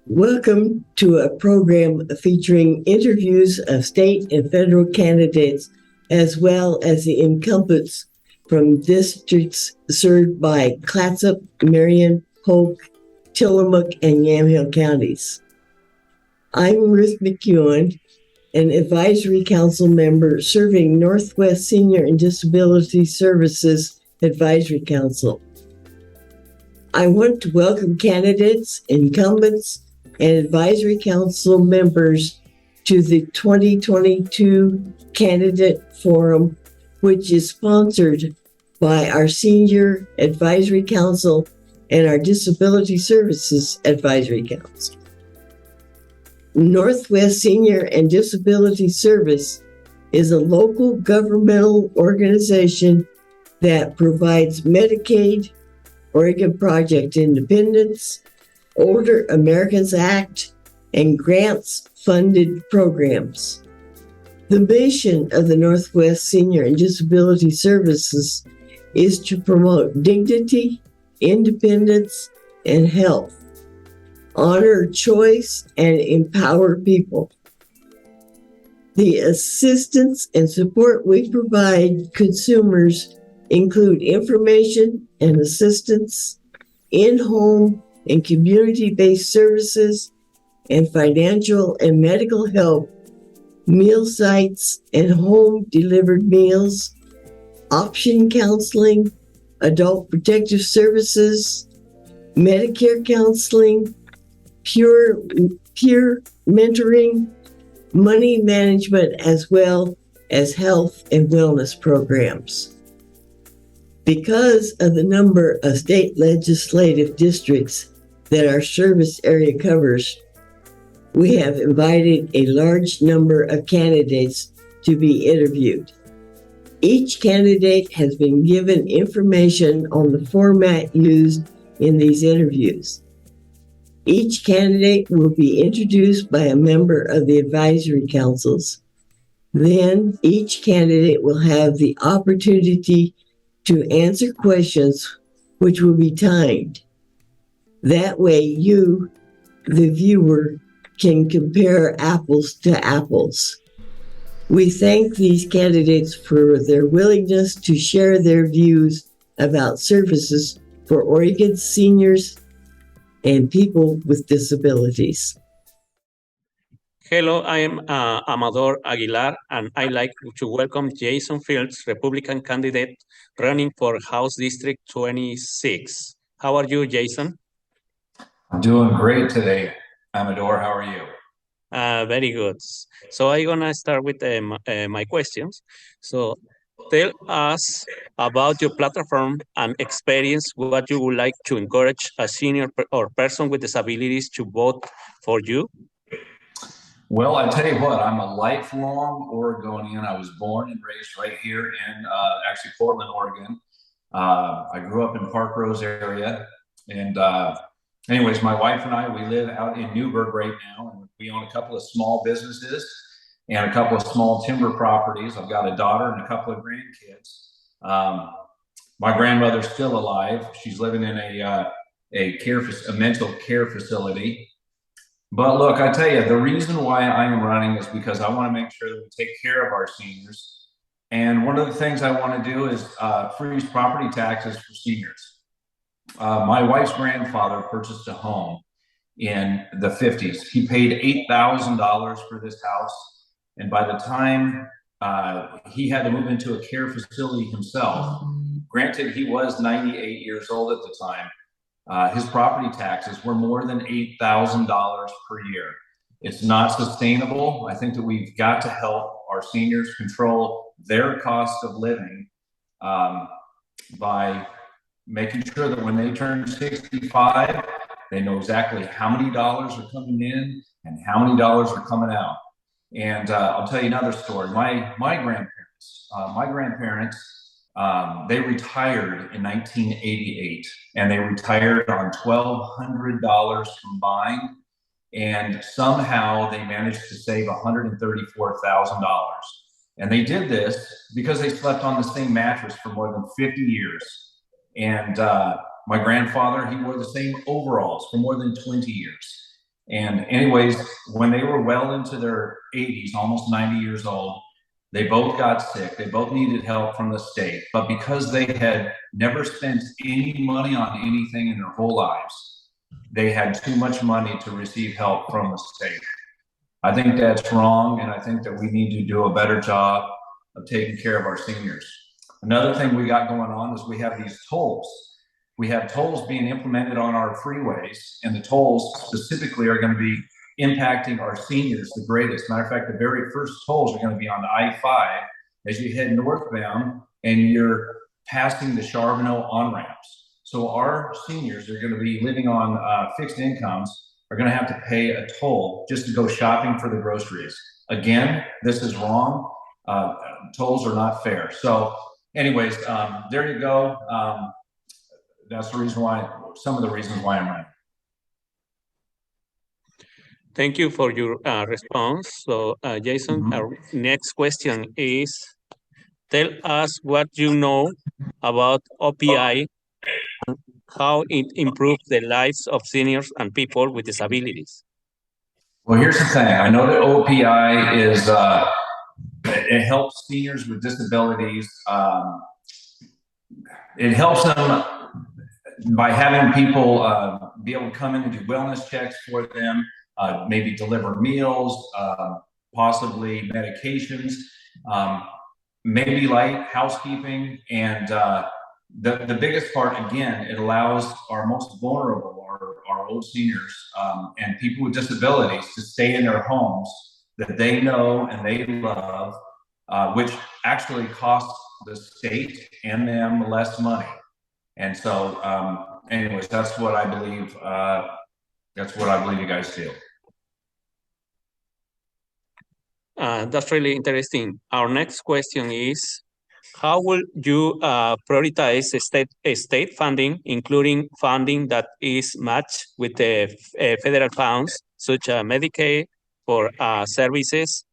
Welcome to a program featuring interviews of state and federal candidates, as well as the incumbents from districts served by Clatsop, Marion, Polk, Tillamook, and Yamhill counties. I'm Ruth McEwen, an advisory council member serving Northwest Senior and Disability Services Advisory Council. I want to welcome candidates, incumbents, and advisory council members to the 2022 Candidate Forum, which is sponsored by our Senior Advisory Council and our Disability Services Advisory Council. Northwest Senior and Disability Service is a local governmental organization that provides Medicaid, Oregon Project Independence, Older Americans Act, and grants-funded programs. The mission of the Northwest Senior and Disability Services is to promote dignity, independence, and health, honor choice, and empower people. The assistance and support we provide consumers include information and assistance, in-home and community-based services, and financial and medical help, meal sites and home-delivered meals, option counseling, adult protective services, Medicare counseling, peer mentoring, money management, as well as health and wellness programs. Because of the number of state legislative districts that our service area covers, we have invited a large number of candidates to be interviewed. Each candidate has been given information on the format used in these interviews. Each candidate will be introduced by a member of the advisory councils. Then each candidate will have the opportunity to answer questions which will be timed. That way you, the viewer, can compare apples to apples. We thank these candidates for their willingness to share their views about services for Oregon seniors and people with disabilities. Hello, I am Amador Aguilar, and I'd like to welcome Jason Fields, Republican candidate running for House District 26. How are you, Jason? I'm doing great today, Amador. How are you? Very good. So I'm gonna start with my questions. So tell us about your platform and experience, what you would like to encourage a senior or person with disabilities to vote for you. Well, I tell you what, I'm a lifelong Oregonian. I was born and raised right here in actually Portland, Oregon. I grew up in Park Rose area. And anyways, my wife and I, we live out in Newburgh right now, and we own a couple of small businesses and a couple of small timber properties. I've got a daughter and a couple of grandkids. My grandmother's still alive. She's living in a mental care facility. But look, I tell you, the reason why I am running is because I want to make sure that we take care of our seniors. And one of the things I want to do is freeze property taxes for seniors. My wife's grandfather purchased a home in the 50s. He paid $8,000 for this house. And by the time he had to move into a care facility himself, granted, he was 98 years old at the time, his property taxes were more than $8,000 per year. It's not sustainable. I think that we've got to help our seniors control their cost of living by making sure that when they turn 65, they know exactly how many dollars are coming in and how many dollars are coming out. And I'll tell you another story. My grandparents, they retired in 1988, and they retired on $1,200 combined, and somehow they managed to save $134,000. And they did this because they slept on the same mattress for more than 50 years. And my grandfather, he wore the same overalls for more than 20 years. And anyways, when they were well into their 80s, almost 90 years old, they both got sick. They both needed help from the state. But because they had never spent any money on anything in their whole lives, they had too much money to receive help from the state. I think that's wrong, and I think that we need to do a better job of taking care of our seniors. Another thing we got going on is we have these tolls. We have tolls being implemented on our freeways, and the tolls specifically are going to be impacting our seniors the greatest. Matter of fact, the very first tolls are going to be on I-5 as you head northbound and you're passing the Charbonneau on-ramps. So our seniors are going to be living on fixed incomes are going to have to pay a toll just to go shopping for the groceries. Again, this is wrong. Tolls are not fair. So anyways, there you go. That's the reason why, some of the reasons why I'm running. Thank you for your response. So, Jason, our next question is, tell us what you know about OPI, and how it improves the lives of seniors and people with disabilities. Well, here's the thing. I know that OPI is, it helps seniors with disabilities. It helps them by having people be able to come in and do wellness checks for them, maybe deliver meals, possibly medications, maybe light housekeeping. And the biggest part, again, it allows our most vulnerable, our old seniors and people with disabilities to stay in their homes that they know and they love, which actually costs the state and them less money. And so, anyways, that's what I believe. That's what I believe you guys do. That's really interesting. Our next question is, how will you prioritize state funding, including funding that is matched with the federal funds, such as Medicaid, for services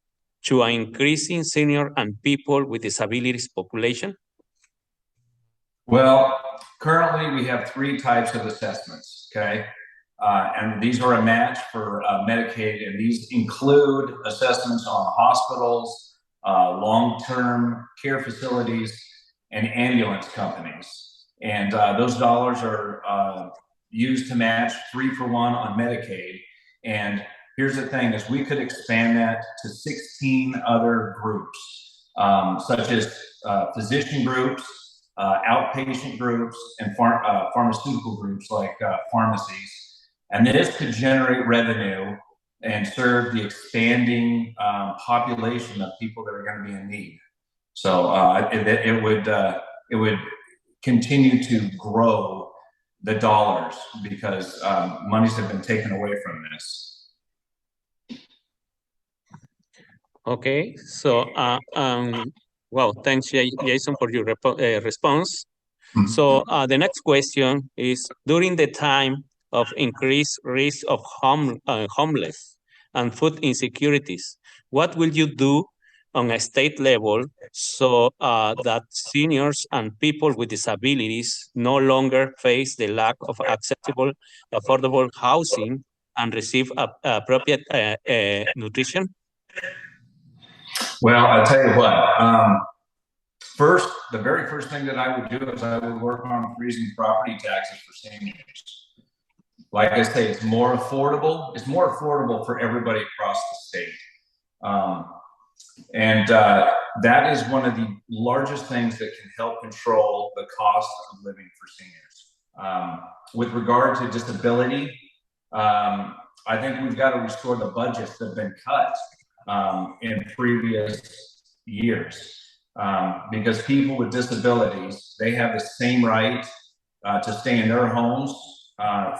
to an increasing senior and people with disabilities population? Well, currently we have 3 types of assessments, okay? And these are a match for Medicaid, and these include assessments on hospitals, long-term care facilities, and ambulance companies. And those dollars are used to match 3-for-1 on Medicaid. And here's the thing, is we could expand that to 16 other groups, such as physician groups, outpatient groups, and pharmaceutical groups like pharmacies. And this could generate revenue and serve the expanding population of people that are going to be in need. So it would continue to grow the dollars because monies have been taken away from this. Okay, so well, thanks, Jason, for your response. So the next question is, during the time of increased risk of homeless and food insecurities, what will you do on a state level so that seniors and people with disabilities no longer face the lack of accessible, affordable housing and receive appropriate nutrition? Well, I'll tell you what, the very first thing that I would do is I would work on freezing property taxes for seniors. Like I say, it's more affordable. It's more affordable for everybody across the state. And that is one of the largest things that can help control the cost of living for seniors. With regard to disability, I think we've got to restore the budgets that have been cut in previous years. Because people with disabilities, they have the same right to stay in their homes.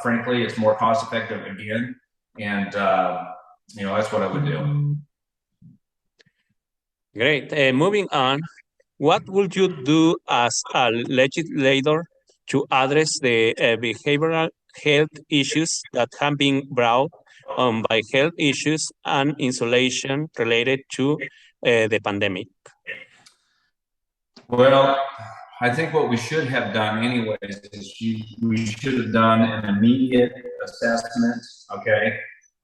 Frankly, it's more cost effective again. And, that's what I would do. Great. Moving on, what would you do as a legislator to address the behavioral health issues that have been brought on by health issues and insulation related to the pandemic? Well, I think what we should have done anyways is we should have done an immediate assessment, okay?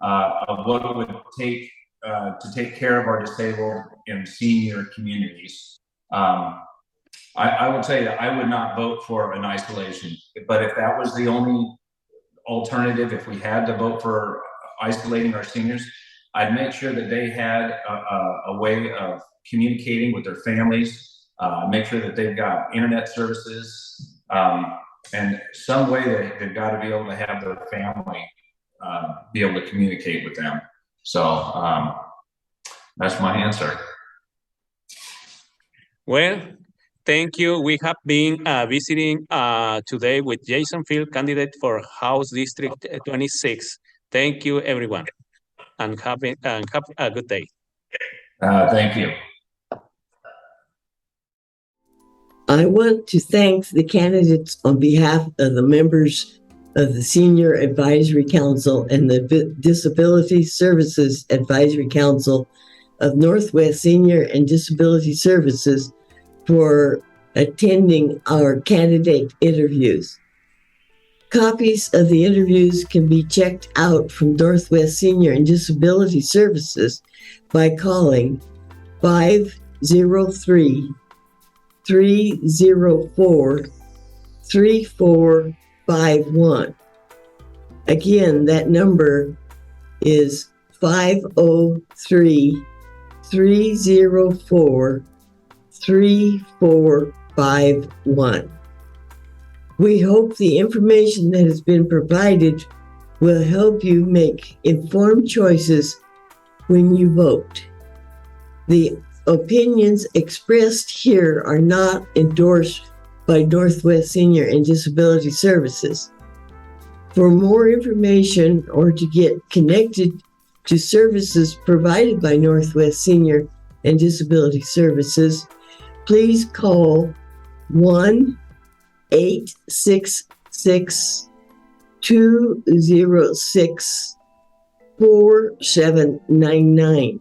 of what it would take to take care of our disabled and senior communities. I will tell you, I would not vote for an isolation, but if that was the only alternative, if we had to vote for isolating our seniors, I'd make sure that they had a way of communicating with their families, make sure that they've got internet services, and some way that they've got to be able to have their family be able to communicate with them. So that's my answer. Well, thank you. We have been visiting today with Jason Field, candidate for House District 26. Thank you, everyone, and have a good day. Thank you. I want to thank the candidates on behalf of the members of the Senior Advisory Council and the Disability Services Advisory Council of Northwest Senior and Disability Services for attending our candidate interviews. Copies of the interviews can be checked out from Northwest Senior and Disability Services by calling 503-304-3451. Again, that number is 503-304-3451. We hope the information that has been provided will help you make informed choices when you vote. The opinions expressed here are not endorsed by Northwest Senior and Disability Services. For more information or to get connected to services provided by Northwest Senior and Disability Services, please call 1-866-206-4799.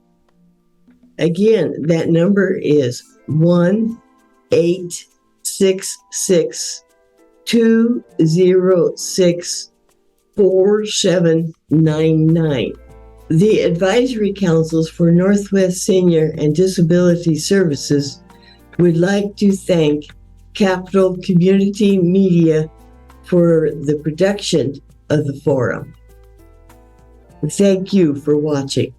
Again, that number is 1-866-206-4799. The advisory councils for Northwest Senior and Disability Services would like to thank Capital Community Media for the production of the forum. Thank you for watching.